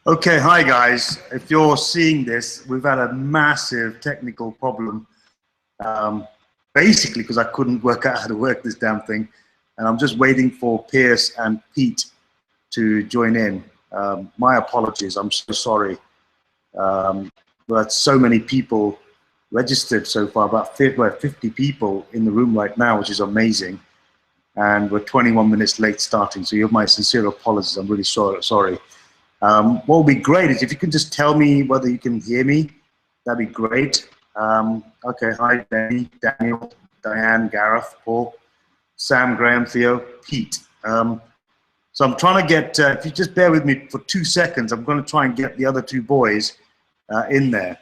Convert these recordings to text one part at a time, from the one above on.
Okay, hi guys. If you're seeing this, we've had a massive technical problem, basically because I couldn't work out how to work this damn thing, and I'm just waiting for Pierce and Pete to join in. My apologies, I'm so sorry. But so many people registered so far, about 50 people in the room right now, which is amazing, and we're 21 minutes late starting, so you have my sincere apologies. I'm really sorry. What would be great is if you can just tell me whether you can hear me. That'd be great. Okay, hi, Danny, Daniel, Diane, Gareth, Paul, Sam, Graham, Theo, Pete. So I'm trying to get, if you just bear with me for 2 seconds, I'm going to try and get the other two boys in there.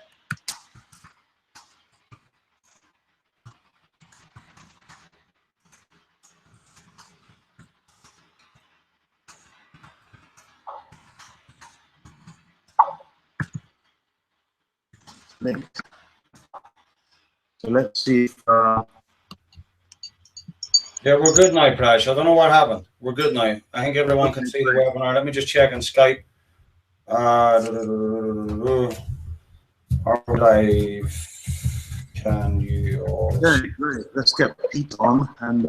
So let's see if, yeah, we're good now, Prash. I don't know what happened. We're good now. I think everyone can see the webinar. Let me just check on Skype. Live. Can you all... Great. Let's get Pete on and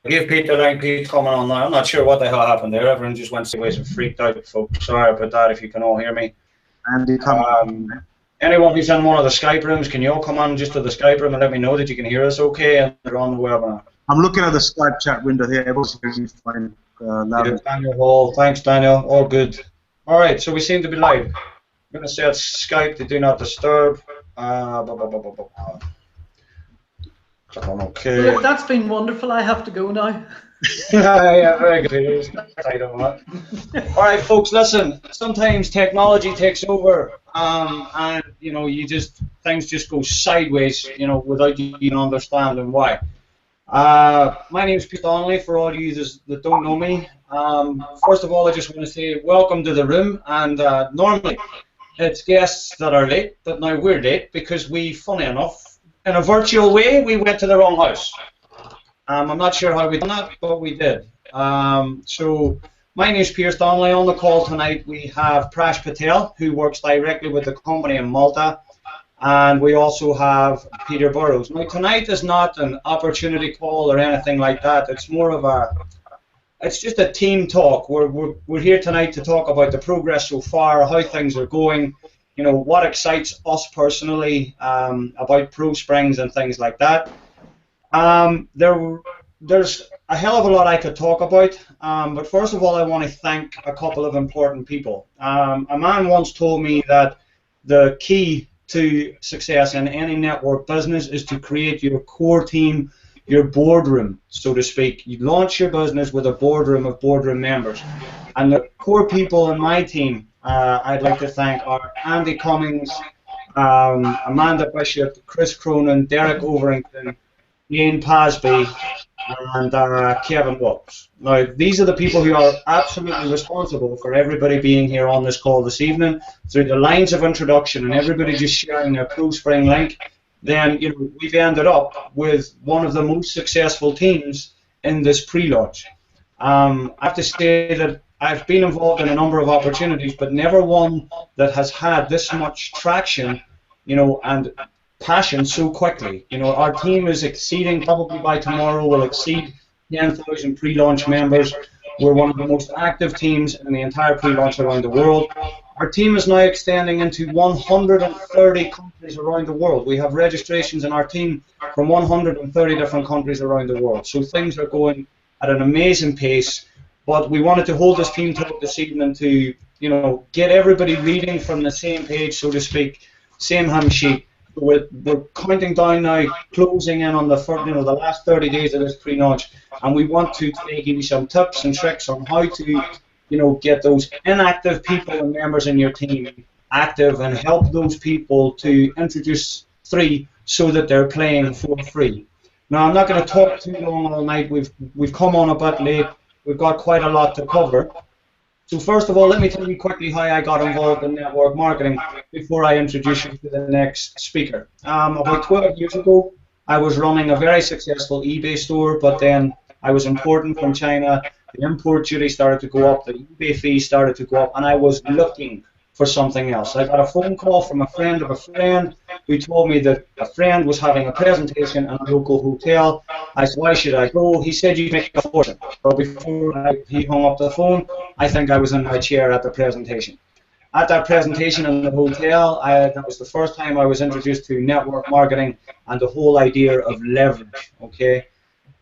give Pete the link. Pete's coming on now. I'm not sure what the hell happened there. Everyone just went sideways and freaked out, folks. Sorry about that if you can all hear me. Anyone who's in one of the Skype rooms, can you all come on just to the Skype room and let me know that you can hear us okay and they're on the webinar? I'm looking at the Skype chat window here. Everyone's hearing me fine. Daniel Hall. Thanks, Daniel. All good. All right, so we seem to be live. I'm going to set Skype to do not disturb. Click on OK. Well, that's been wonderful. I have to go now. Yeah, very good. All right, folks, listen. Sometimes technology takes over, and things just go sideways, without you even understanding why. My name is Pete Donnelly. For all of you that don't know me, first of all, I just want to say welcome to the room. And normally it's guests that are late, but now we're late because we, funny enough, in a virtual way, we went to the wrong house. I'm not sure how we done that, but we did. So my name is Pierce Donnelly. On the call tonight, we have Prash Patel, who works directly with the company in Malta. And we also have Peter Burrows. Now, tonight is not an opportunity call or anything like that. It's more of it's just a team talk. We're here tonight to talk about the progress so far, how things are going, what excites us personally about ProSprings and things like that. There's a hell of a lot I could talk about, but first of all, I want to thank a couple of important people. A man once told me that the key to success in any network business is to create your core team, your boardroom, so to speak. You launch your business with a boardroom of boardroom members. And the core people in my team, I'd like to thank are Andy Cummings, Amanda Bishop, Chris Cronin, Derek Overington, Ian Pasby, and Kevin Watts. Now, these are the people who are absolutely responsible for everybody being here on this call this evening. Through the lines of introduction and everybody just sharing their ProSpring link, then we've ended up with one of the most successful teams in this pre-launch. I have to say that I've been involved in a number of opportunities, but never one that has had this much traction, and passion so quickly. Our team is exceeding, probably by tomorrow, will exceed 10,000 pre-launch members. We're one of the most active teams in the entire pre-launch around the world. Our team is now extending into 130 countries around the world. We have registrations in our team from 130 different countries around the world. So things are going at an amazing pace. But we wanted to hold this team talk this evening to, get everybody reading from the same page, so to speak, same hymn sheet. We're counting down now, closing in on the last 30 days of this pre-launch, and we want to give you some tips and tricks on how to, get those inactive people and members in your team active and help those people to introduce free so that they're playing for free. Now, I'm not going to talk too long all night. We've come on a bit late. We've got quite a lot to cover. So first of all, let me tell you quickly how I got involved in network marketing before I introduce you to the next speaker. About 12 years ago, I was running a very successful eBay store, but then I was importing from China the import duty started to go up, the eBay fees started to go up, and I was looking for something else. I got a phone call from a friend of a friend who told me that a friend was having a presentation in a local hotel. I said, why should I go? He said, you make a fortune. But before he hung up the phone, I think I was in my chair at the presentation. At that presentation in the hotel, that was the first time I was introduced to network marketing and the whole idea of leverage, okay?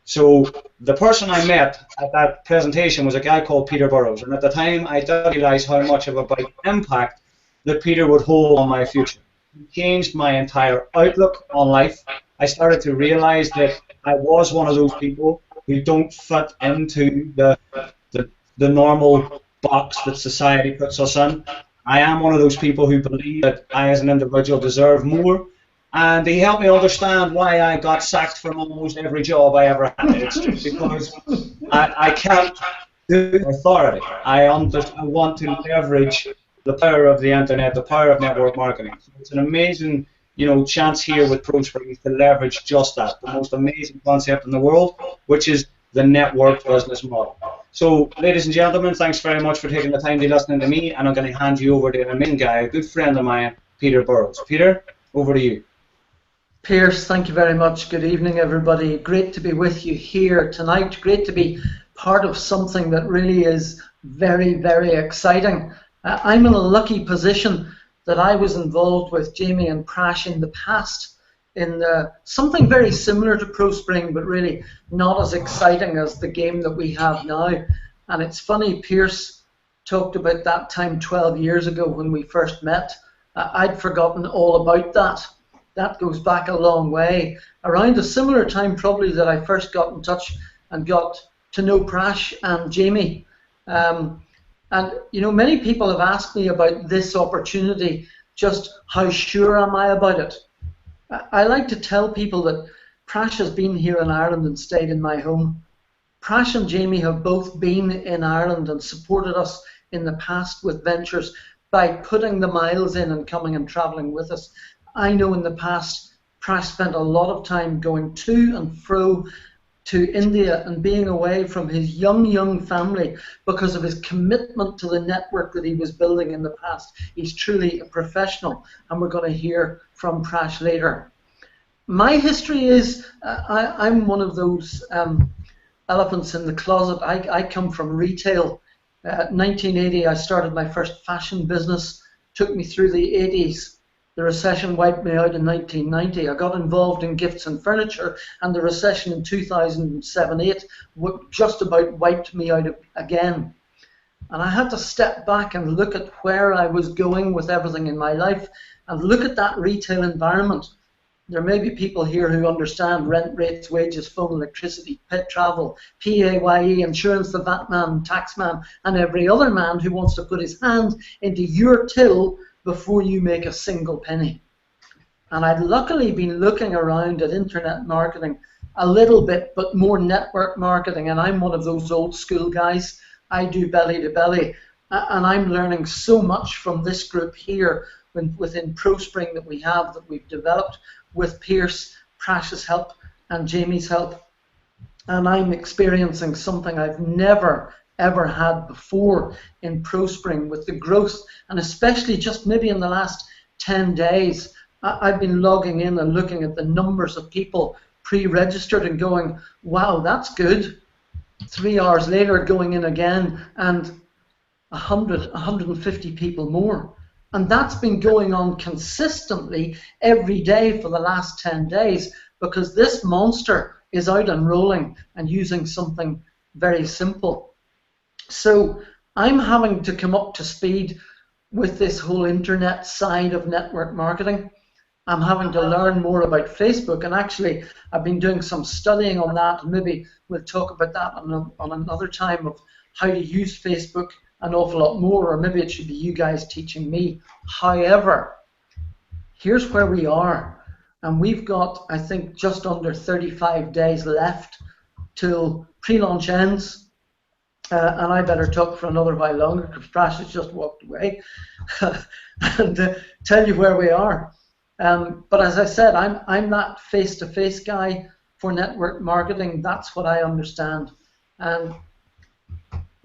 So the person I met at that presentation was a guy called Peter Burrows, and at the time I didn't realize how much of a big impact that Peter would hold on my future. He changed my entire outlook on life. I started to realize that I was one of those people who don't fit into the normal box that society puts us in. I am one of those people who believe that I as an individual deserve more. And he helped me understand why I got sacked from almost every job I ever had. It's just because I can't do authority. I want to leverage the power of the internet, the power of network marketing. So it's an amazing, chance here with ProSpring to leverage just that, the most amazing concept in the world, which is the network business model. So, ladies and gentlemen, thanks very much for taking the time to listen to me, and I'm going to hand you over to an amazing guy, a good friend of mine, Peter Burrows. Peter, over to you. Pierce, thank you very much. Good evening, everybody. Great to be with you here tonight. Great to be part of something that really is very, very exciting. I'm in a lucky position that I was involved with Jamie and Prash in the past in something very similar to ProSpring, but really not as exciting as the game that we have now. And it's funny, Pierce talked about that time 12 years ago when we first met. I'd forgotten all about that. That goes back a long way. Around a similar time probably that I first got in touch and got to know Prash and Jamie. And many people have asked me about this opportunity, just how sure am I about it? I like to tell people that Prash has been here in Ireland and stayed in my home. Prash and Jamie have both been in Ireland and supported us in the past with ventures by putting the miles in and coming and travelling with us. I know in the past, Prash spent a lot of time going to and fro to India and being away from his young family because of his commitment to the network that he was building in the past. He's truly a professional, and we're going to hear from Prash later. My history is, I'm one of those elephants in the closet. I come from retail. 1980, I started my first fashion business. Took me through the 80s. The recession wiped me out in 1990. I got involved in gifts and furniture, and the recession in 2007-8 just about wiped me out again. And I had to step back and look at where I was going with everything in my life and look at that retail environment. There may be people here who understand rent, rates, wages, phone, electricity, pet travel, PAYE, insurance, the VAT man, tax man, and every other man who wants to put his hand into your till before you make a single penny. And I'd luckily been looking around at internet marketing a little bit, but more network marketing, and I'm one of those old school guys. I do belly to belly, and I'm learning so much from this group here within ProSpring that we've developed with Pierce, Prash's help, and Jamie's help. And I'm experiencing something I've never ever had before in ProSpring with the growth, and especially just maybe in the last 10 days, I've been logging in and looking at the numbers of people pre-registered and going, wow, that's good. 3 hours later, going in again, and 150 people more. And that's been going on consistently every day for the last 10 days because this monster is out and rolling and using something very simple. So I'm having to come up to speed with this whole internet side of network marketing. I'm having to learn more about Facebook, and actually I've been doing some studying on that, and maybe we'll talk about that on another time of how to use Facebook an awful lot more, or maybe it should be you guys teaching me. However, here's where we are, and we've got, I think, just under 35 days left till pre-launch ends. And I better talk for another while longer because Prash has just walked away and tell you where we are. But as I said, I'm that face-to-face guy for network marketing. That's what I understand. And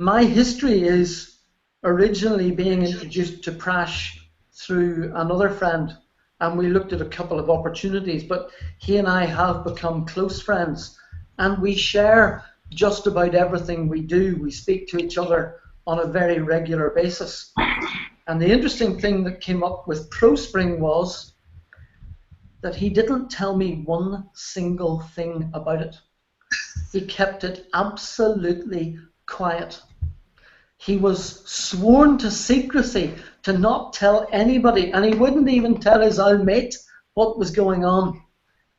my history is originally being introduced to Prash through another friend, and we looked at a couple of opportunities, but he and I have become close friends, and we share just about everything we do. We speak to each other on a very regular basis. And the interesting thing that came up with ProSpring was that he didn't tell me one single thing about it. He kept it absolutely quiet. He was sworn to secrecy, to not tell anybody, and he wouldn't even tell his old mate what was going on.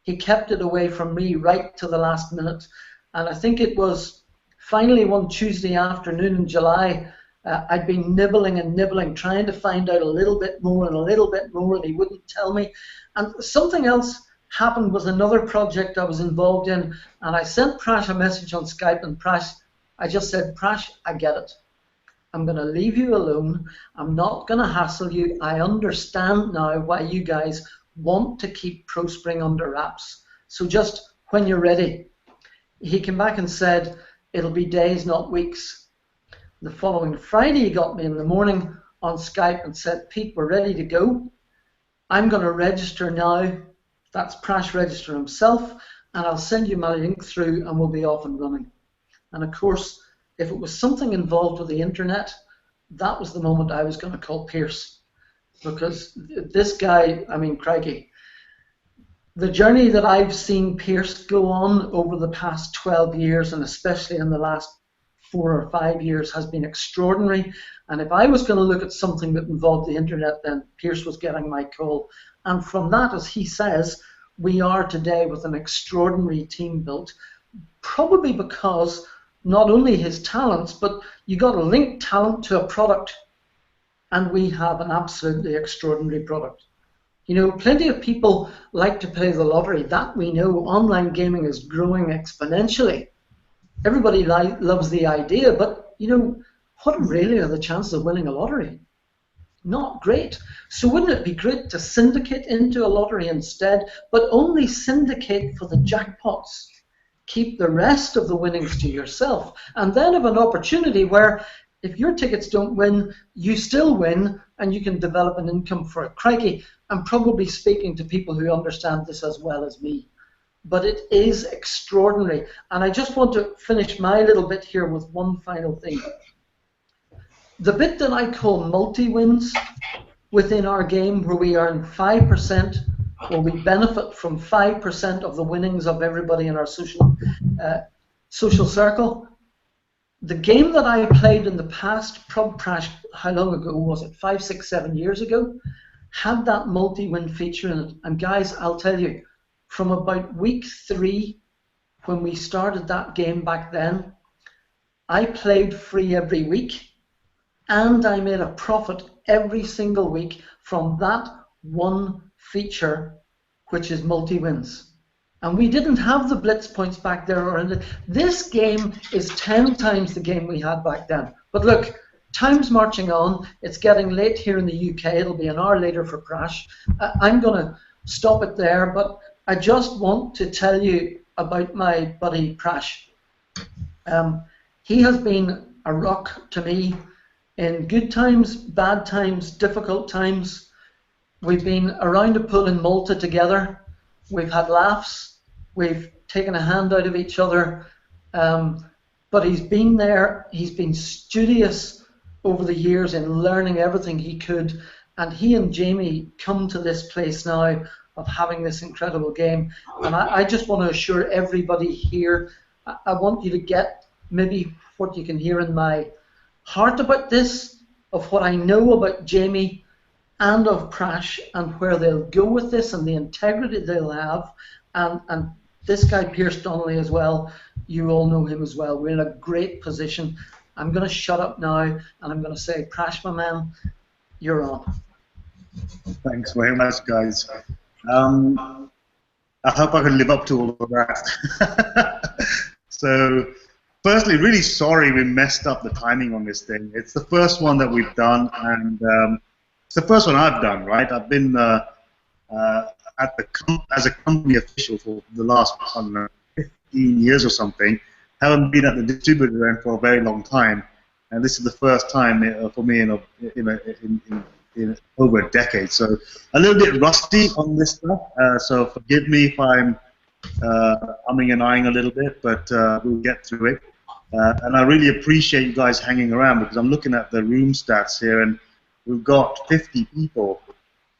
He kept it away from me right to the last minute. And I think it was finally one Tuesday afternoon in July, I'd been nibbling and nibbling, trying to find out a little bit more and a little bit more, and he wouldn't tell me. And something else happened with another project I was involved in, and I sent Prash a message on Skype, and I just said, Prash, I get it. I'm going to leave you alone. I'm not going to hassle you. I understand now why you guys want to keep ProSpring under wraps. So just when you're ready. He came back and said, it'll be days, not weeks. The following Friday, he got me in the morning on Skype and said, Pete, we're ready to go. I'm going to register now. That's Prash register himself, and I'll send you my link through and we'll be off and running. And of course, if it was something involved with the internet, that was the moment I was going to call Pierce. Because this guy, I mean, crikey, the journey that I've seen Pierce go on over the past 12 years, and especially in the last 4 or 5 years, has been extraordinary. And if I was going to look at something that involved the internet, then Pierce was getting my call. And from that, as he says, we are today with an extraordinary team built, probably because not only his talents, but you got to link talent to a product, and we have an absolutely extraordinary product. You know, plenty of people like to play the lottery. That we know. Online gaming is growing exponentially. Everybody loves the idea, but you know, what really are the chances of winning a lottery? Not great. So wouldn't it be great to syndicate into a lottery instead, but only syndicate for the jackpots? Keep the rest of the winnings to yourself, and then have an opportunity where if your tickets don't win, you still win, and you can develop an income for it. Crikey, I'm probably speaking to people who understand this as well as me. But it is extraordinary. And I just want to finish my little bit here with one final thing. The bit that I call multi-wins within our game, where we earn 5%, or we benefit from 5% of the winnings of everybody in our social circle. The game that I played in the past, how long ago was it? 5, 6, 7 years ago, had that multi-win feature in it. And guys, I'll tell you, from about week 3, when we started that game back then, I played free every week, and I made a profit every single week from that one feature, which is multi-wins. And we didn't have the blitz points back there. This game is 10 times the game we had back then. But look, time's marching on. It's getting late here in the UK. It'll be an hour later for Prash. I'm going to stop it there, but I just want to tell you about my buddy Prash. He has been a rock to me in good times, bad times, difficult times. We've been around a pool in Malta together. We've had laughs. We've taken a hand out of each other. But he's been there. He's been studious over the years in learning everything he could. And he and Jamie come to this place now of having this incredible game. And I just want to assure everybody here, I want you to get maybe what you can hear in my heart about this, of what I know about Jamie and of Prash, and where they'll go with this and the integrity they'll have. And this guy, Pierce Donnelly, as well, you all know him as well. We're in a great position. I'm going to shut up now, and I'm going to say, Prash, my man, you're on. Thanks very much, guys. I hope I can live up to all of that. So, firstly, really sorry we messed up the timing on this thing. It's the first one that we've done, and it's the first one I've done, right? I've been as a company official for the last, I don't know, 15 years or something. Haven't been at the distributor end for a very long time. and this is the first time for me in over a decade. So a little bit rusty on this stuff. So forgive me if I'm umming and eyeing a little bit, but we'll get through it. And I really appreciate you guys hanging around, because I'm looking at the room stats here, and we've got 50 people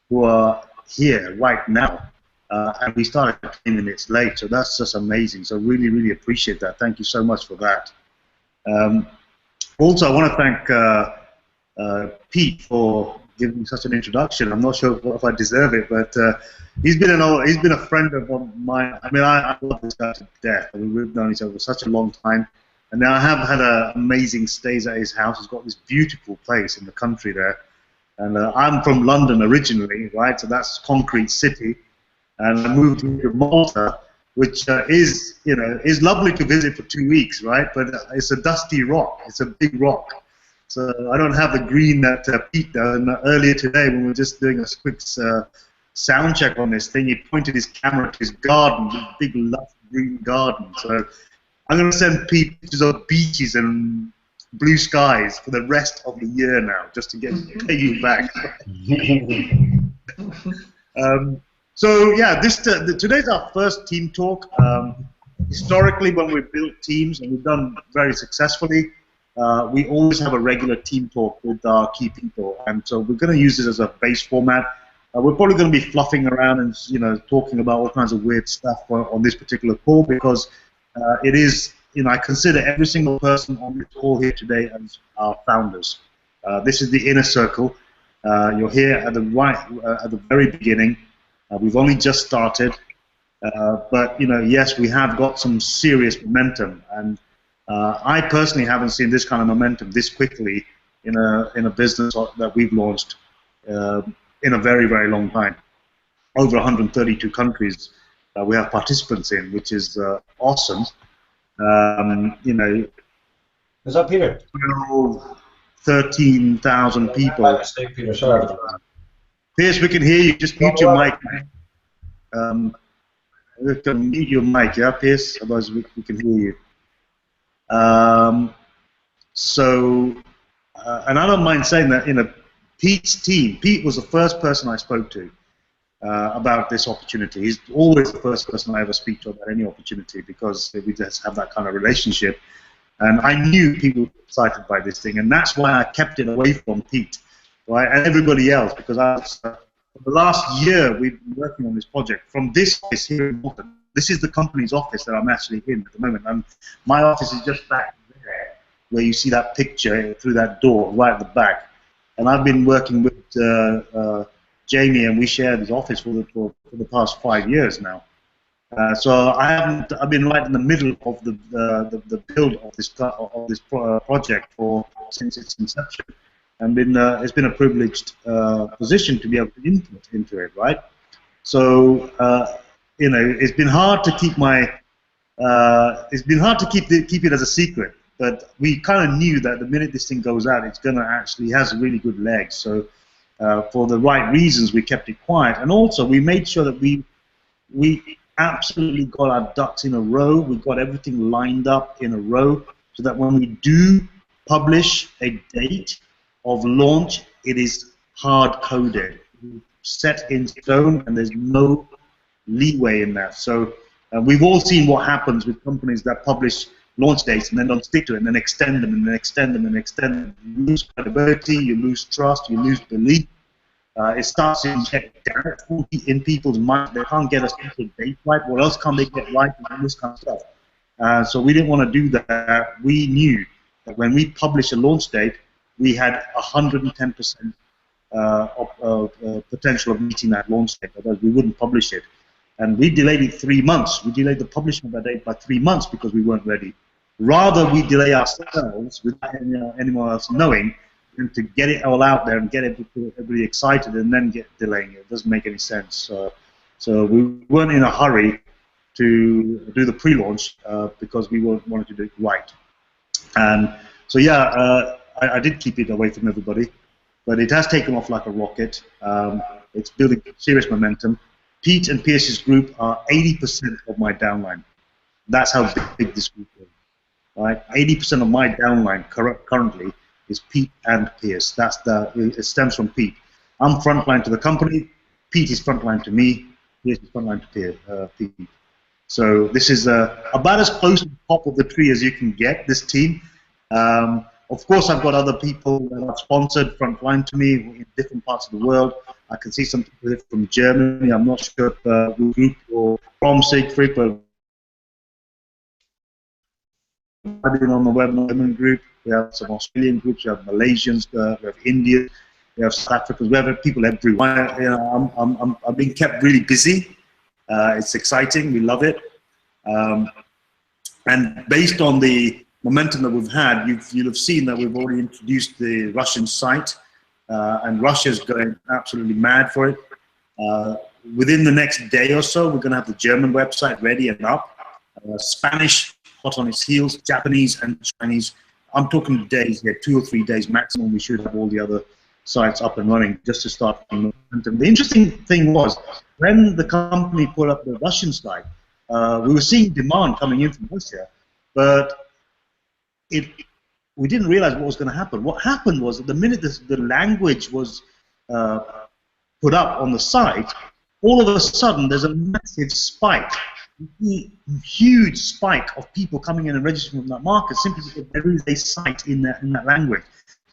who are here right now. And we started 10 minutes late, so that's just amazing. So really, really appreciate that. Thank you so much for that. Also, I want to thank Pete for giving me such an introduction. I'm not sure if I deserve it, but he's been a friend of mine. I mean, I love this guy to death. I mean, we've known each other for such a long time, and now I have had amazing stays at his house. He's got this beautiful place in the country there, and I'm from London originally, right? So that's Concrete City. And I moved to Malta, which is lovely to visit for 2 weeks, right? But it's a dusty rock. It's a big rock. So I don't have the green that Pete does. And earlier today, when we were just doing a quick sound check on this thing, he pointed his camera to his garden, this big lush green garden. So I'm going to send Pete pictures of beaches and blue skies for the rest of the year now, just to get you back. So yeah, today's our first team talk. Historically, when we built teams, and we've done very successfully, we always have a regular team talk with our key people, and so we're going to use this as a base format. We're probably going to be fluffing around and talking about all kinds of weird stuff on this particular call, because it is, I consider every single person on this call here today as our founders. This is the inner circle. You're here at the very beginning. We've only just started, but yes, we have got some serious momentum, and I personally haven't seen this kind of momentum this quickly in a business that we've launched in a very, very long time. Over 132 countries we have participants in, which is awesome. Is that Peter? 13,000 people. My mistake, Peter. Sorry. Pierce, we can hear you. Just mute your mic. We can mute your mic, yeah, Pierce? Otherwise, we can hear you. And I don't mind saying that, Pete's team, Pete was the first person I spoke to about this opportunity. He's always the first person I ever speak to about any opportunity, because we just have that kind of relationship. And I knew people were excited by this thing, and that's why I kept it away from Pete. Right, and everybody else, because for the last year we've been working on this project from this office here in Malta. This is the company's office that I'm actually in at the moment, and my office is just back there, where you see that picture through that door right at the back. And I've been working with Jamie, and we share this office for the past 5 years now. So I've been right in the middle of the build of this project since its inception. And it's been a privileged position to be able to input into it, right? So it's been hard to keep keep it as a secret, but we kind of knew that the minute this thing goes out, it's gonna actually has really good legs. So for the right reasons, we kept it quiet, and also we made sure that we absolutely got our ducks in a row. We got everything lined up in a row, so that when we do publish a date of launch, it is hard-coded, set in stone, and there's no leeway in that. So we've all seen what happens with companies that publish launch dates and then don't stick to it, and then extend them, and then extend them, and extend them. You lose credibility, you lose trust, you lose belief. It starts to inject doubt in people's minds. They can't get a simple date right. What else can they get right, and all this kind of stuff. So we didn't want to do that. We knew that when we publish a launch date, we had 110% of potential of meeting that launch date, otherwise we wouldn't publish it. And we delayed it 3 months. We delayed the publishing of that date by 3 months because we weren't ready. Rather, we delay ourselves without anyone else knowing, and to get it all out there and get everybody excited and then get delaying it. It doesn't make any sense. So we weren't in a hurry to do the pre-launch because we wanted to do it right. And so yeah, I did keep it away from everybody, but it has taken off like a rocket. It's building serious momentum. Pete and Pierce's group are 80% of my downline. That's how big this group is. Right? 80% of my downline currently is Pete and Pierce. It stems from Pete. I'm frontline to the company. Pete is frontline to me. Pierce is frontline to Pete. So this is about as close to the top of the tree as you can get, this team. Of course, I've got other people that have sponsored frontline to me in different parts of the world. I can see some people from Germany. I'm not sure if we group or from Siegfried, but I've been on the webinar group. We have some Australian groups. We have Malaysians. We have Indians. We have South Africans. We have people everywhere. You know, I'm being kept really busy. It's exciting. We love it. And based on the momentum that we've had, you'll have seen that we've already introduced the Russian site, and Russia's going absolutely mad for it. Within the next day or so, we're going to have the German website ready and up. Spanish, hot on its heels. Japanese and Chinese. I'm talking days here, 2 or 3 days maximum. We should have all the other sites up and running just to start momentum. The interesting thing was, when the company put up the Russian site, we were seeing demand coming in from Russia, but we didn't realize what was going to happen. What happened was that the minute the language was put up on the site, all of a sudden there's a massive spike, huge spike of people coming in and registering from that market simply because there is a site in that language.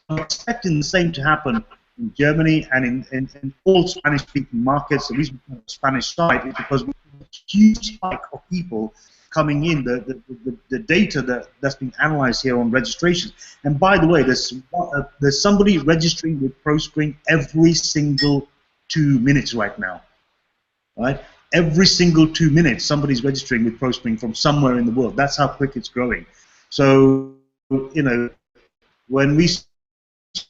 I'm expecting the same to happen in Germany and in all Spanish-speaking markets. The reason we have a Spanish site is because we have a huge spike of people coming in, the data that's been analyzed here on registrations. And by the way, there's somebody registering with ProSpring every single 2 minutes right now, right? Every single 2 minutes, somebody's registering with ProSpring from somewhere in the world. That's how quick it's growing. So, you know, when we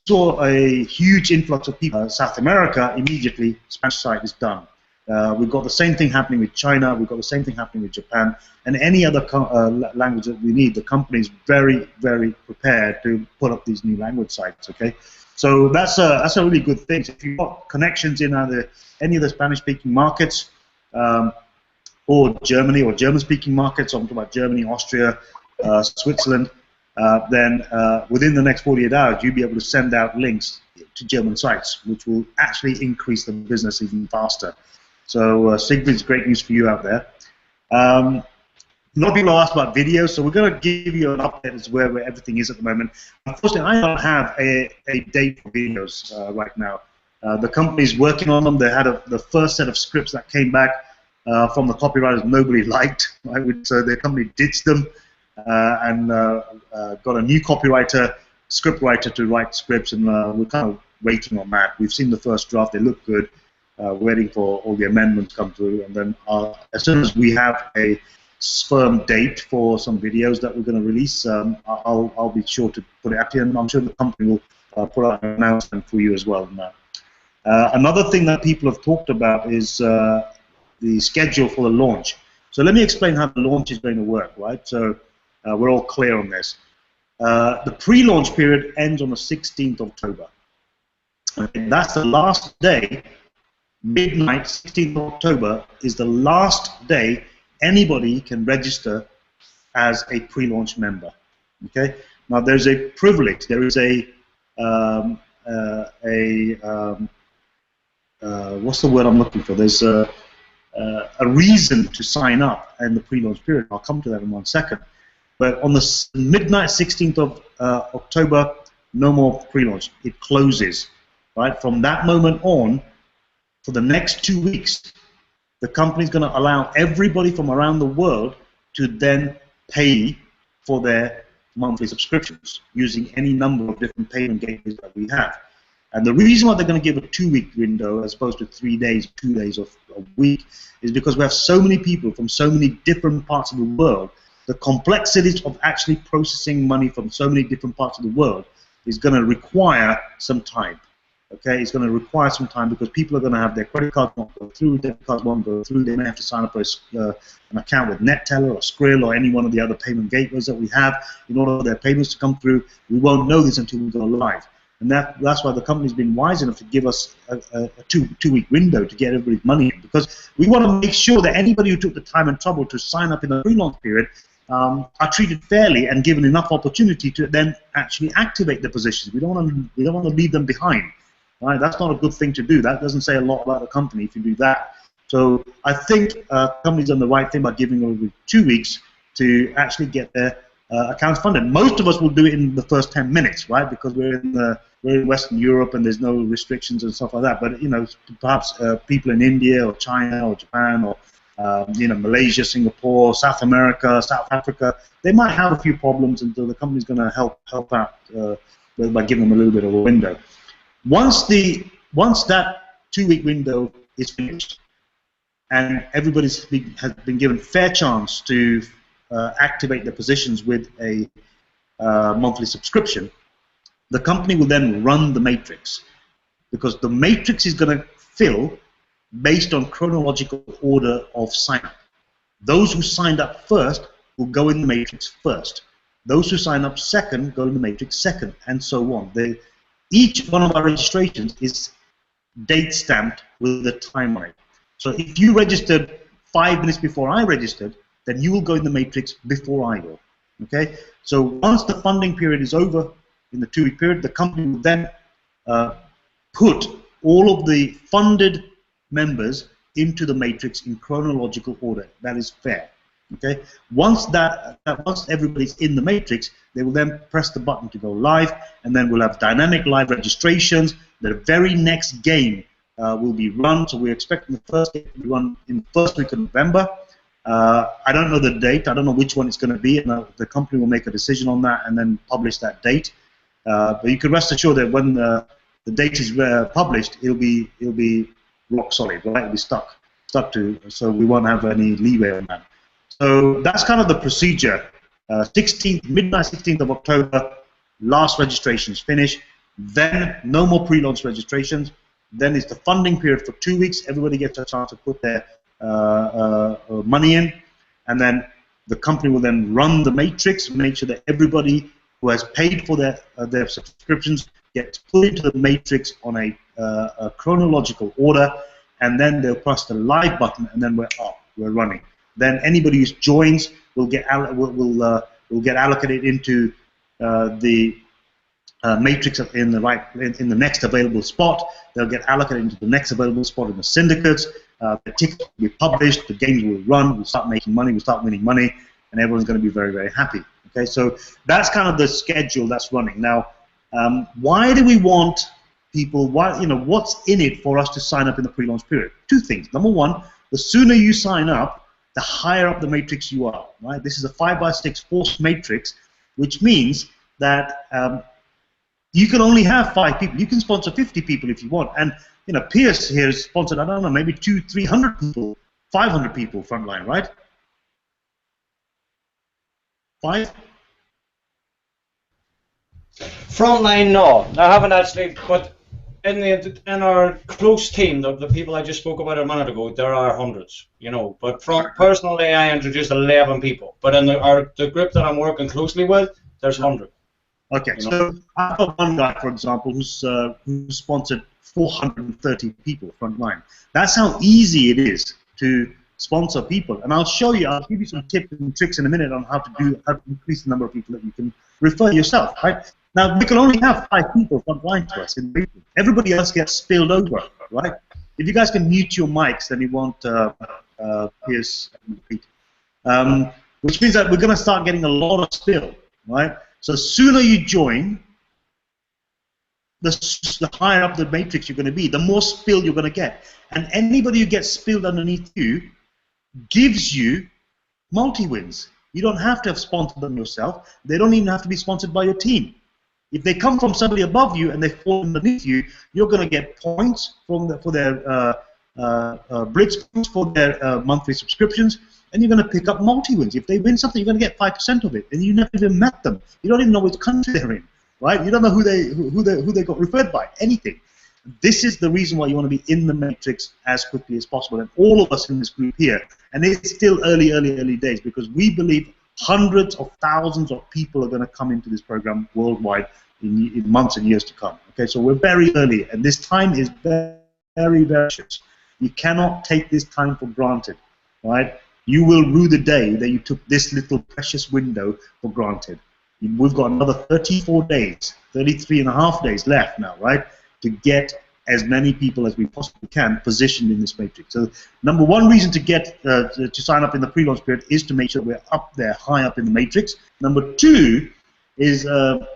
saw a huge influx of people, South America, immediately, Spanish site is done. We've got the same thing happening with China. We've got the same thing happening with Japan, and any other language that we need. The company is very, very prepared to put up these new language sites. Okay, so that's a really good thing. So if you've got connections in any of the Spanish-speaking markets, or Germany or German-speaking markets, I'm talking about Germany, Austria, Switzerland, then within the next 48 hours, you'll be able to send out links to German sites, which will actually increase the business even faster. So Siegfried's great news for you out there. A lot of people asked about videos, so we're going to give you an update as to where everything is at the moment. Unfortunately, I don't have a date for videos right now. The company's working on them. They had the first set of scripts that came back from the copywriters nobody liked, right? So the company ditched them and got a new script writer to write scripts, and we're kind of waiting on that. We've seen the first draft. They look good. Waiting for all the amendments to come through, and then as soon as we have a firm date for some videos that we're going to release, I'll be sure to put it out here, and I'm sure the company will put out an announcement for you as well on that. Another thing that people have talked about is the schedule for the launch. So let me explain how the launch is going to work, right? So we're all clear on this. The pre-launch period ends on the 16th of October. Okay, that's the last day. Midnight, 16th of October, is the last day anybody can register as a pre-launch member. Okay. Now there's a privilege. There is what's the word I'm looking for? There's a reason to sign up in the pre-launch period. I'll come to that in 1 second. But on the midnight, 16th of October, no more pre-launch. It closes. Right. From that moment on, for the next 2 weeks, the company's going to allow everybody from around the world to then pay for their monthly subscriptions using any number of different payment gateways that we have. And the reason why they're going to give a 2-week window as opposed to 3 days, 2 days of a week is because we have so many people from so many different parts of the world. The complexities of actually processing money from so many different parts of the world is going to require some time. Okay, it's going to require some time because people are going to have their credit cards won't go through, debit cards won't go through. They may have to sign up an account with NetTeller or Skrill or any one of the other payment gateways that we have in order for their payments to come through. We won't know this until we go live, and that's why the company's been wise enough to give us a two-week window to get everybody's money in, because we want to make sure that anybody who took the time and trouble to sign up in the pre-launch period are treated fairly and given enough opportunity to then actually activate the positions. We don't want to leave them behind. Right? That's not a good thing to do. That doesn't say a lot about the company if you do that. So I think companies done the right thing by giving over 2 weeks to actually get their accounts funded. Most of us will do it in the first 10 minutes, right? Because we're in Western Europe and there's no restrictions and stuff like that. But you know, perhaps people in India or China or Japan or you know, Malaysia, Singapore, South America, South Africa, they might have a few problems, and so the company's going to help out by giving them a little bit of a window. Once that 2 week window is finished, and everybody has been given fair chance to activate their positions with a monthly subscription, the company will then run the matrix, because the matrix is going to fill based on chronological order of sign-up. Those who signed up first will go in the matrix first. Those who sign up second go in the matrix second, and so on. Each one of our registrations is date stamped with a time on it. So if you registered 5 minutes before I registered, then you will go in the matrix before I will. Okay? So once the funding period is over in the 2 week period, the company will then put all of the funded members into the matrix in chronological order. That is fair. Okay. Once everybody's in the matrix, they will then press the button to go live, and then we'll have dynamic live registrations. The very next game will be run. So we're expecting the first game to be run in the first week of November. I don't know the date. I don't know which one it's going to be, and the company will make a decision on that and then publish that date. But you can rest assured that when the date is published, it'll be rock solid, right? It'll be stuck to, so we won't have any leeway on that. So that's kind of the procedure. Midnight 16th of October, last registrations finish. Then no more pre-launch registrations. Then it's the funding period for 2 weeks. Everybody gets a chance to put their money in, and then the company will then run the matrix, make sure that everybody who has paid for their subscriptions gets put into the matrix on a chronological order, and then they'll press the live button, and then we're off, we're running. Then anybody who joins will get allocated into the matrix in the next available spot. They'll get allocated into the next available spot in the syndicates. The tickets will be published. The games will run. We'll start making money. We'll start winning money, and everyone's going to be very, very happy. Okay, so that's kind of the schedule that's running now. Why do we want people? What's in it for us to sign up in the pre-launch period? Two things. Number one, the sooner you sign up, the higher up the matrix you are. Right? This is a 5x6 forced matrix, which means that you can only have 5 people. You can sponsor 50 people if you want. And Pierce here has sponsored, I don't know, maybe 200-300 people, 500 people frontline, right? 5? Frontline, no. I haven't actually, but in our close team, the people I just spoke about a minute ago, there are hundreds, But personally, I introduced 11 people. But in the group that I'm working closely with, there's hundreds. Okay, so I've got one guy, for example, who's sponsored 430 people frontline. That's how easy it is to sponsor people. And I'll give you some tips and tricks in a minute on how to increase the number of people that you can refer yourself, right? Now, we can only have 5 people frontline to us. Everybody else gets spilled over, right? If you guys can mute your mics, then you won't Pierce and Pete. Which means that we're going to start getting a lot of spill, right? So the sooner you join, the higher up the matrix you're going to be, the more spill you're going to get. And anybody who gets spilled underneath you gives you multi-wins. You don't have to have sponsored them yourself. They don't even have to be sponsored by your team. If they come from somebody above you and they fall underneath you, you're going to get points for their blitz points for their monthly subscriptions, and you're going to pick up multi-wins. If they win something, you're going to get 5% of it, and you never even met them. You don't even know which country they're in, right? You don't know who they got referred by, anything. This is the reason why you want to be in the matrix as quickly as possible, and all of us in this group here. And it's still early days, because we believe hundreds of thousands of people are going to come into this program worldwide in months and years to come. Okay, so we're very early, and this time is very, very precious. You cannot take this time for granted, right? you will rue the day that you took this little precious window for granted. We've got another 34 days, 33 and a half days left now, right, to get as many people as we possibly can positioned in this matrix. So number one reason to get to sign up in the pre-launch period is to make sure we're up there, high up in the matrix. Number two is a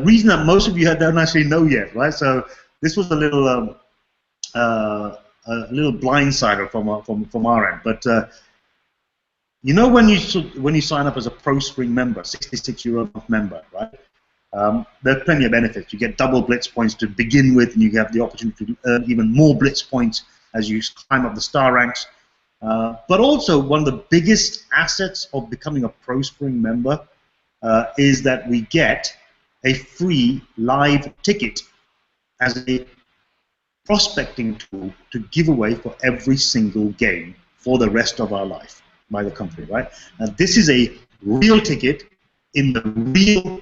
reason that most of you don't actually know yet, right? So this was a little blindsider from our end, but you know, when you sign up as a ProSpring member, 66-euro a month member, right? There are plenty of benefits. You get double blitz points to begin with, and you have the opportunity to earn even more blitz points as you climb up the star ranks. But also, one of the biggest assets of becoming a ProSpring member is that we get a free live ticket as a prospecting tool to give away for every single game for the rest of our life by the company, right? And this is a real ticket in the real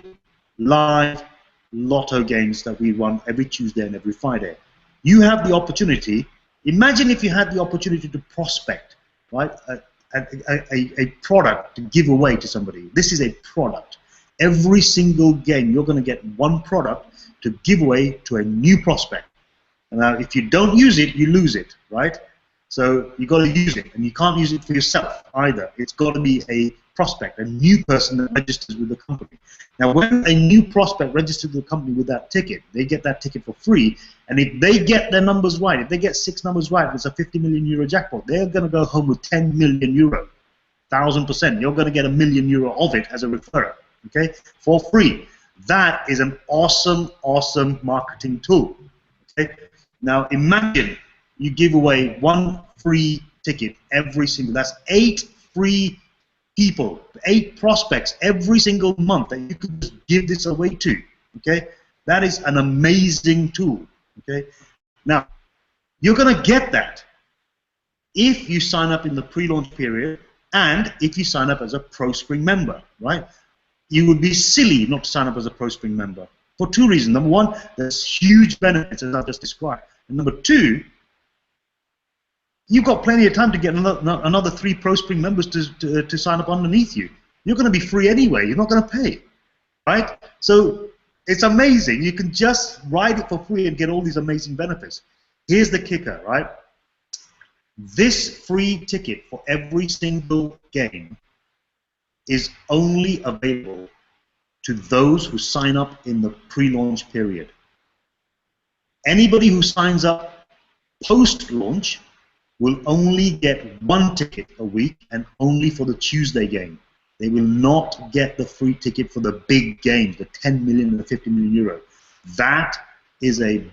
live lotto games that we run every Tuesday and every Friday. You have the opportunity. Imagine if you had the opportunity to prospect, right? A product to give away to somebody. This is a product. Every single game, you're going to get one product to give away to a new prospect. Now, if you don't use it, you lose it, right? So you got to use it, and you can't use it for yourself either. It's got to be a prospect, a new person that registers with the company. Now, when a new prospect registers with the company with that ticket, they get that ticket for free, and if they get their numbers right, if they get 6 numbers right, it's a 50 million euro jackpot, they're going to go home with 10 million euro, 1,000%. You're going to get €1 million of it as a referrer, okay, for free. That is an awesome, awesome marketing tool, okay? Now, imagine you give away one free ticket every single, that's 8 free people, 8 prospects every single month that you could just give this away to, okay? That is an amazing tool, okay? Now, you're going to get that if you sign up in the pre-launch period and if you sign up as a ProSpring member, right? You would be silly not to sign up as a ProSpring member for 2 reasons. Number one, there's huge benefits as I've just described. And number 2, you've got plenty of time to get another 3 ProSpring members to sign up underneath you. You're going to be free anyway. You're not going to pay, right? So it's amazing. You can just ride it for free and get all these amazing benefits. Here's the kicker, right? This free ticket for every single game is only available to those who sign up in the pre-launch period. Anybody who signs up post-launch will only get 1 ticket a week and only for the Tuesday game. They will not get the free ticket for the big games, the 10 million and the 50 million euro. That is a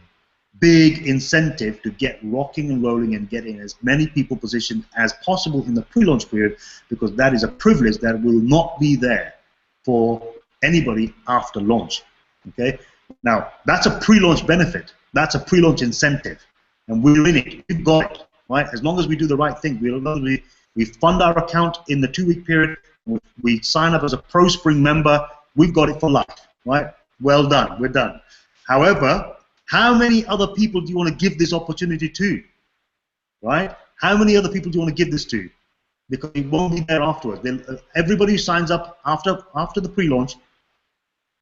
big incentive to get rocking and rolling and getting as many people positioned as possible in the pre-launch period, because that is a privilege that will not be there for anybody after launch. Okay? Now, that's a pre-launch benefit. That's a pre-launch incentive. And we're in it. We've got it. Right? As long as we do the right thing, we fund our account in the 2-week period, we sign up as a ProSpring member, we've got it for life, right? Well done, we're done. However, how many other people do you want to give this opportunity to, right? How many other people do you want to give this to? Because it won't be there afterwards. Everybody who signs up after the pre-launch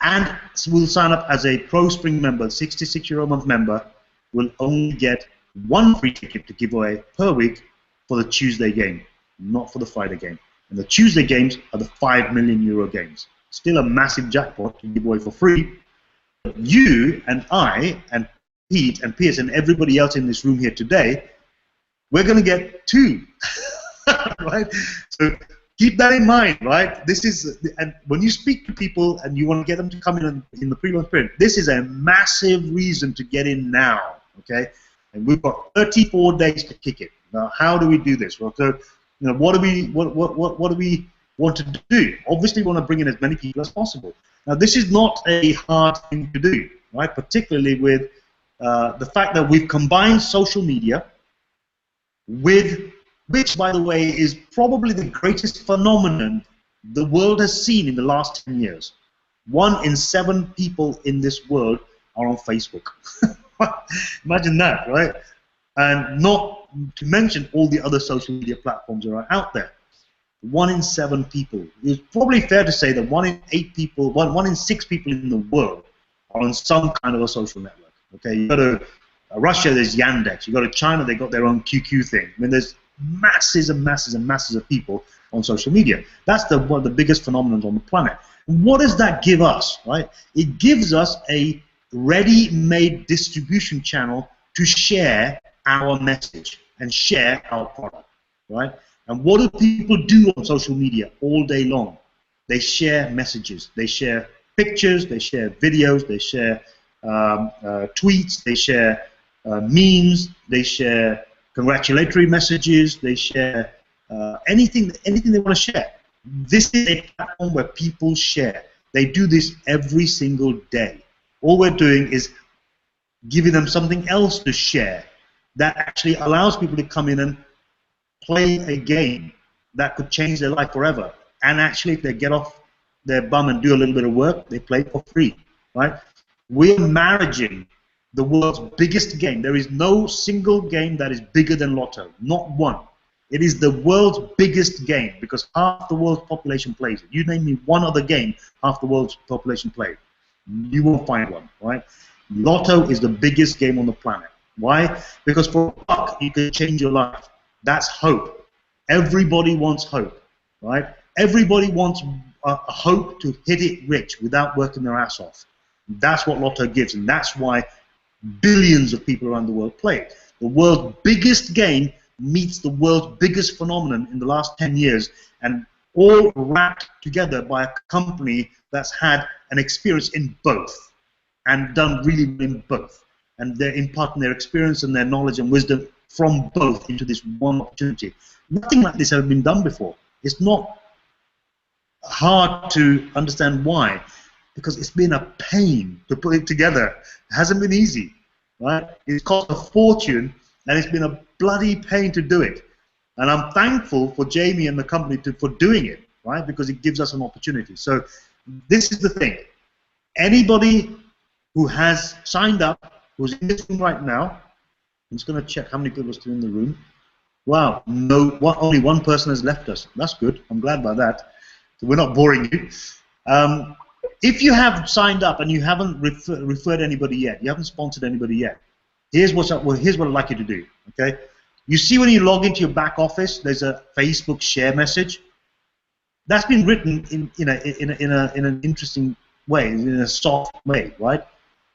and will sign up as a ProSpring member, 66-euro a month member, will only get 1 free ticket to give away per week for the Tuesday game, not for the Friday game. And the Tuesday games are the 5 million euro games. Still a massive jackpot to give away for free. But you and I and Pete and Piers and everybody else in this room here today, we're going to get 2, right? So keep that in mind, right? This is, and when you speak to people and you want to get them to come in the pre-launch period, this is a massive reason to get in now, okay? And we've got 34 days to kick it. Now, how do we do this? Well, so, you know, what do we want to do? Obviously, we want to bring in as many people as possible. Now, this is not a hard thing to do, right? Particularly with the fact that we've combined social media with, which, by the way, is probably the greatest phenomenon the world has seen in the last 10 years. 1 in 7 people in this world are on Facebook. Imagine that, right? And not to mention all the other social media platforms that are out there. 1 in 7 people. It's probably fair to say that 1 in 8 people, one in 6 people in the world are on some kind of a social network. Okay, you go to Russia, there's Yandex. You go to China, they got their own QQ thing. I mean, there's masses and masses and masses of people on social media. That's one of the biggest phenomenons on the planet. And what does that give us, right? It gives us a ready-made distribution channel to share our message and share our product, right? And what do people do on social media all day long? They share messages. They share pictures. They share videos. They share tweets. They share memes. They share congratulatory messages. They share anything they want to share. This is a platform where people share. They do this every single day. All we're doing is giving them something else to share that actually allows people to come in and play a game that could change their life forever. And actually, if they get off their bum and do a little bit of work, they play for free, right? We're managing the world's biggest game. There is no single game that is bigger than Lotto, not one. It is the world's biggest game because half the world's population plays it. You name me one other game half the world's population plays. You won't find one, right? Lotto is the biggest game on the planet. Why? Because for a buck, you can change your life. That's hope. Everybody wants hope, right? Everybody wants a hope to hit it rich without working their ass off. That's what Lotto gives, and that's why billions of people around the world play it. The world's biggest game meets the world's biggest phenomenon in the last 10 years, and all wrapped together by a company that's had an experience in both and done really well in both. And they're imparting their experience and their knowledge and wisdom from both into this one opportunity. Nothing like this has been done before. It's not hard to understand why, because it's been a pain to put it together. It hasn't been easy, right? It's cost a fortune, and it's been a bloody pain to do it. And I'm thankful for Jamie and the company for doing it, right? Because it gives us an opportunity. So this is the thing. Anybody who has signed up, who's in this room right now, I'm just going to check how many people are still in the room. Wow, no, only one person has left us. That's good. I'm glad about that. So we're not boring you. If you have signed up and you haven't referred anybody yet, you haven't sponsored anybody yet, here's what I'd like you to do. Okay, you see when you log into your back office, there's a Facebook share message. That's been written in an interesting way, in a soft way, right?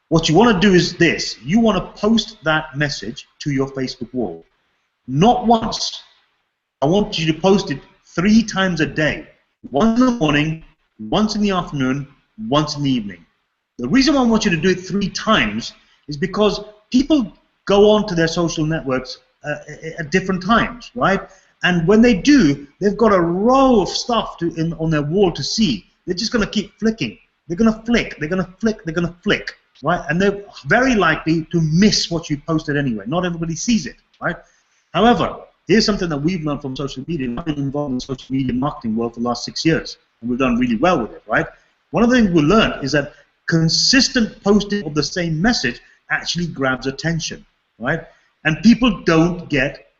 What you want to do is this. You want to post that message to your Facebook wall. Not once. I want you to post it 3 times a day. Once in the morning, once in the afternoon, once in the evening. The reason why I want you to do it 3 times is because people go on to their social networks at different times, right? And when they do, they've got a row of stuff on their wall to see. They're just going to keep flicking. They're going to flick. They're going to flick. They're going to flick. Right? And they're very likely to miss what you posted anyway. Not everybody sees it, right? However, here's something that we've learned from social media. I've been involved in the social media marketing world for the last 6 years, and we've done really well with it, right? One of the things we learned is that consistent posting of the same message actually grabs attention, right? And people don't get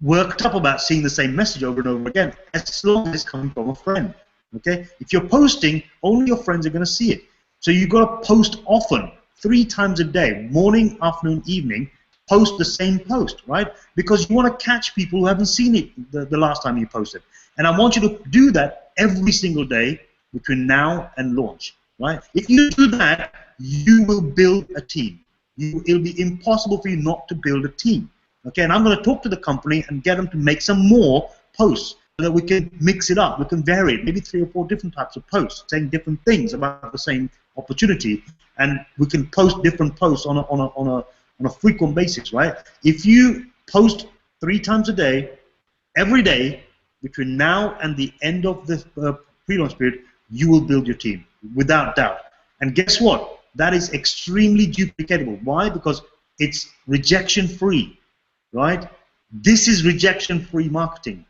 worked up about seeing the same message over and over again, as long as it's coming from a friend. Okay? If you're posting, only your friends are going to see it. So you've got to post often, 3 times a day, morning, afternoon, evening, post the same post, right? Because you want to catch people who haven't seen it the last time you posted. And I want you to do that every single day between now and launch, right? If you do that, you will build a team. It'll be impossible for you not to build a team. Okay? And I'm going to talk to the company and get them to make some more posts, so that we can mix it up, we can vary it, maybe 3 or 4 different types of posts, saying different things about the same opportunity, and we can post different posts on a frequent basis, right? If you post 3 times a day, every day, between now and the end of the pre-launch period, you will build your team, without doubt. And guess what? That is extremely duplicatable. Why? Because it's rejection-free, right? This is rejection-free marketing.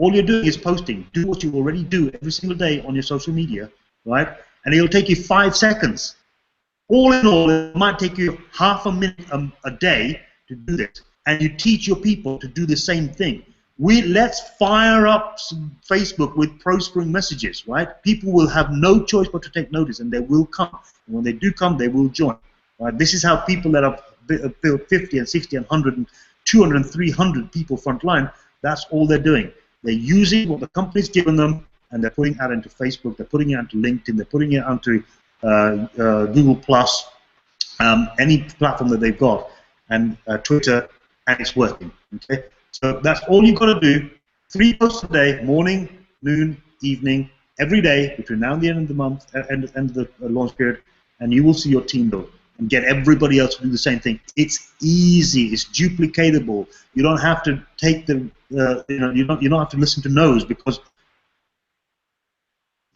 All you're doing is posting. Do what you already do every single day on your social media, right? And it'll take you 5 seconds. All in all, it might take you half a minute a day to do this. And you teach your people to do the same thing. Let's fire up some Facebook with ProSpring messages, right? People will have no choice but to take notice, and they will come. And when they do come, they will join. Right? This is how people that have built 50 and 60 and 100 and 200 and 300 people frontline, that's all they're doing. They're using what the company's given them, and they're putting it into Facebook, they're putting it onto LinkedIn, they're putting it onto Google Plus, any platform that they've got, and Twitter, and it's working. Okay, so that's all you've got to do. 3 posts a day, morning, noon, evening, every day between now and the end of the month, end of the launch period, and you will see your team build and get everybody else to do the same thing. It's easy. It's duplicatable. You don't have to take the you don't have to listen to no's, because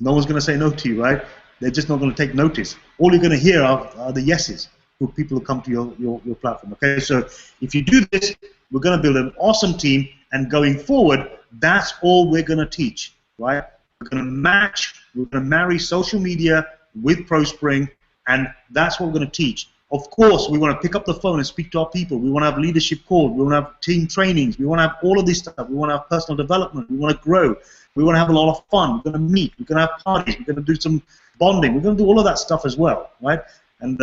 no one's going to say no to you, right? They're just not going to take notice. All you're going to hear are the yeses, who people who come to your platform. Okay, so if you do this, we're going to build an awesome team, and going forward, that's all we're going to teach, right? We're going to marry social media with ProSpring, and that's what we're going to teach. Of course, we want to pick up the phone and speak to our people. We want to have leadership calls. We want to have team trainings. We want to have all of this stuff. We want to have personal development. We want to grow. We want to have a lot of fun. We're going to meet. We're going to have parties. We're going to do some bonding. We're going to do all of that stuff as well, right? And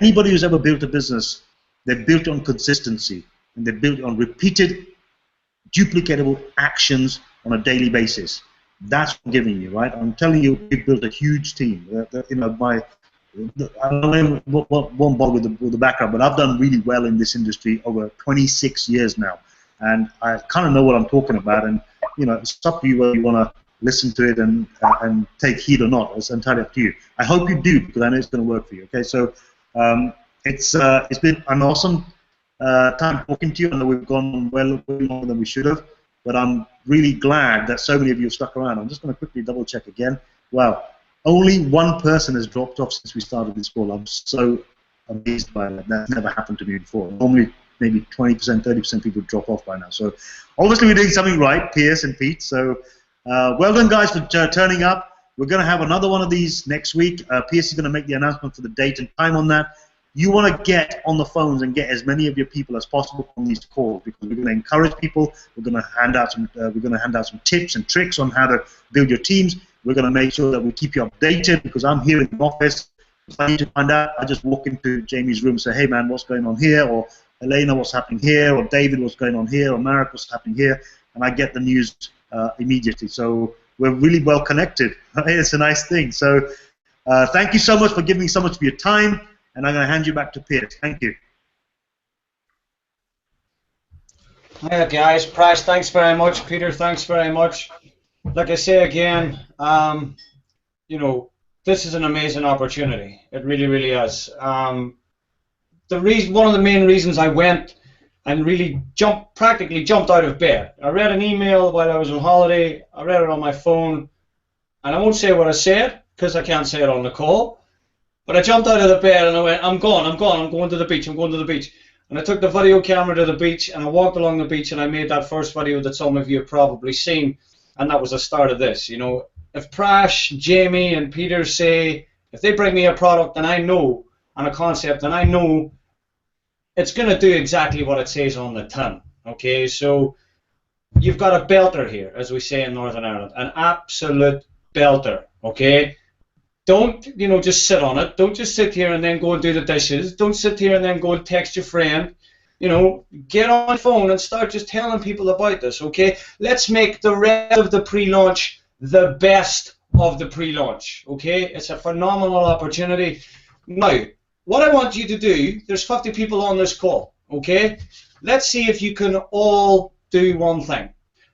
anybody who's ever built a business, they've built on consistency, and they've built on repeated, duplicatable actions on a daily basis. That's what I'm giving you, right? I'm telling you, we've built a huge team. I won't bother with the background, but I've done really well in this industry over 26 years now, and I kind of know what I'm talking about. And it's up to you whether you want to listen to it and take heed or not. It's entirely up to you. I hope you do, because I know it's going to work for you. Okay, so it's been an awesome time talking to you. I know we've gone well longer than we should have, but I'm really glad that so many of you have stuck around. I'm just going to quickly double check again. Wow. Only one person has dropped off since we started this call. I'm so amazed by that. That's never happened to me before. Normally, maybe 20%, 30% people drop off by now. So, obviously, we're doing something right, Piers and Pete. So, well done, guys, for turning up. We're going to have another one of these next week. Piers is going to make the announcement for the date and time on that. You want to get on the phones and get as many of your people as possible on these calls, because we're going to encourage people. We're going to hand out some tips and tricks on how to build your teams. We're going to make sure that we keep you updated, because I'm here in the office. If I need to find out, I just walk into Jamie's room and say, hey man, what's going on here? Or Elena, what's happening here? Or David, what's going on here? Or Marek, what's happening here? And I get the news immediately. So we're really well connected. It's a nice thing. So thank you so much for giving me so much of your time. And I'm going to hand you back to Piers. Thank you. Hi guys, Price, thanks very much. Peter, thanks very much. Like I say again, this is an amazing opportunity. It really, really is. One of the main reasons I went and really practically jumped out of bed. I read an email while I was on holiday. I read it on my phone, and I won't say what I said because I can't say it on the call. But I jumped out of the bed and I went, I'm going to the beach, I'm going to the beach. And I took the video camera to the beach, and I walked along the beach, and I made that first video that some of you have probably seen, and that was the start of this. If Prash, Jamie, and Peter say, if they bring me a product and I know, and a concept, and I know it's going to do exactly what it says on the tin, okay? So you've got a belter here, as we say in Northern Ireland, an absolute belter, okay? Don't, just sit on it. Don't just sit here and then go and do the dishes. Don't sit here and then go and text your friend. Get on the phone and start just telling people about this, okay? Let's make the rest of the pre-launch the best of the pre-launch, okay? It's a phenomenal opportunity. Now, what I want you to do, there's 50 people on this call, okay? Let's see if you can all do one thing.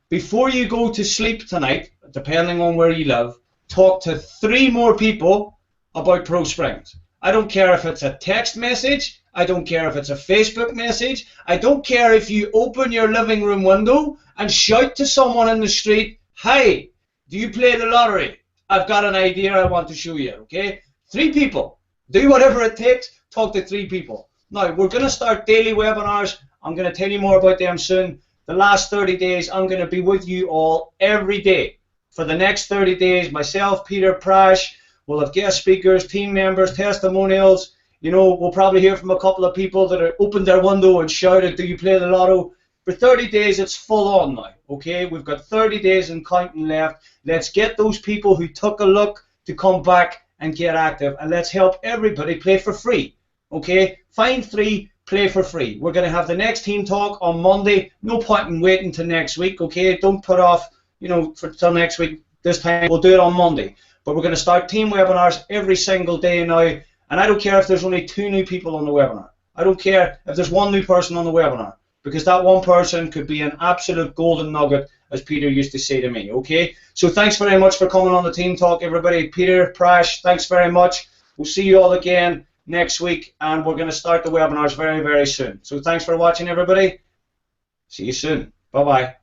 Before you go to sleep tonight, depending on where you live, talk to 3 more people about ProSprings. I don't care if it's a text message. I don't care if it's a Facebook message. I don't care if you open your living room window and shout to someone in the street, "Hi, do you play the lottery? I've got an idea I want to show you," okay? 3 people. Do whatever it takes. Talk to 3 people. Now, we're going to start daily webinars. I'm going to tell you more about them soon. The last 30 days, I'm going to be with you all every day. For the next 30 days, myself, Peter, Prash, we'll have guest speakers, team members, testimonials. We'll probably hear from a couple of people that have opened their window and shouted, "Do you play the lotto?" For 30 days, it's full on now, okay? We've got 30 days and counting left. Let's get those people who took a look to come back and get active, and let's help everybody play for free, okay? Find 3, play for free. We're going to have the next team talk on Monday. No point in waiting till next week, okay? Don't put off, you know, till next week. This time we'll do it on Monday. But we're going to start team webinars every single day now, and I don't care if there's only 2 new people on the webinar. I don't care if there's 1 new person on the webinar, because that 1 person could be an absolute golden nugget, as Peter used to say to me, okay? So thanks very much for coming on the team talk, everybody. Peter, Prash, thanks very much. We'll see you all again next week, and we're going to start the webinars very, very soon. So thanks for watching, everybody. See you soon. Bye-bye.